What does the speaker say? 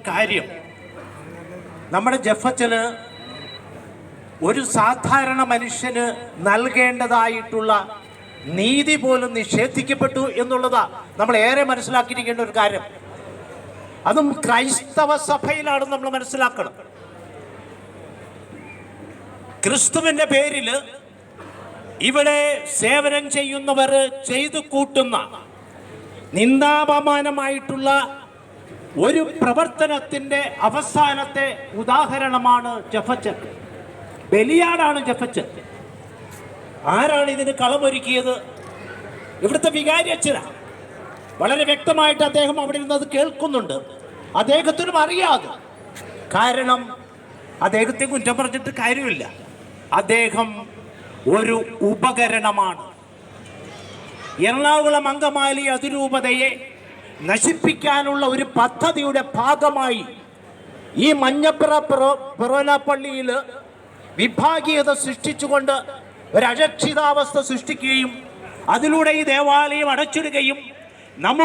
കാര്യം, നമ്മുടെ ജഫച്ചന് ഒരു സാധാരണ മനുഷ്യന് നൽകേണ്ടതായിട്ടുള്ള നീതി പോലും നിഷേധിക്കപ്പെട്ടു എന്നുള്ളതാ നമ്മൾ ഏറെ മനസ്സിലാക്കിയിരിക്കേണ്ട ഒരു കാര്യം. അതും ക്രൈസ്തവ സഭയിലാണ് നമ്മൾ മനസ്സിലാക്കണം. ക്രിസ്തുവിന്റെ പേരിൽ ഇവിടെ സേവനം ചെയ്യുന്നവർ ചെയ്തു കൂട്ടുന്ന നിന്ദാപമാനമായിട്ടുള്ള ഒരു പ്രവർത്തനത്തിന്റെ അവസാനത്തെ ഉദാഹരണമാണ് ജഫച്ചൻ. ബലിയാടാണ് ജഫച്ചൻ. ആരാണ് ഇതിന് കളമൊരുക്കിയത്? ഇവിടുത്തെ വികാരി അച്ഛനാണ്. വളരെ വ്യക്തമായിട്ട് അദ്ദേഹം അവിടെ ഇരുന്നത് കേൾക്കുന്നുണ്ട്. അദ്ദേഹത്തിനും അറിയാതെ, കാരണം അദ്ദേഹത്തെ കുറ്റം പറഞ്ഞിട്ട് കാര്യമില്ല. അദ്ദേഹം ഒരു ഉപകരണമാണ്. എറണാകുളം അങ്കമാലി അതിരൂപതയെ നശിപ്പിക്കാനുള്ള ഒരു പദ്ധതിയുടെ ഭാഗമായി ഈ മഞ്ഞപ്പുറ ഫൊറോന പള്ളിയിൽ വിഭാഗീയത സൃഷ്ടിച്ചുകൊണ്ട് ഒരു അരക്ഷിതാവസ്ഥ സൃഷ്ടിക്കുകയും അതിലൂടെ ഈ ദേവാലയം അടച്ചിടുകയും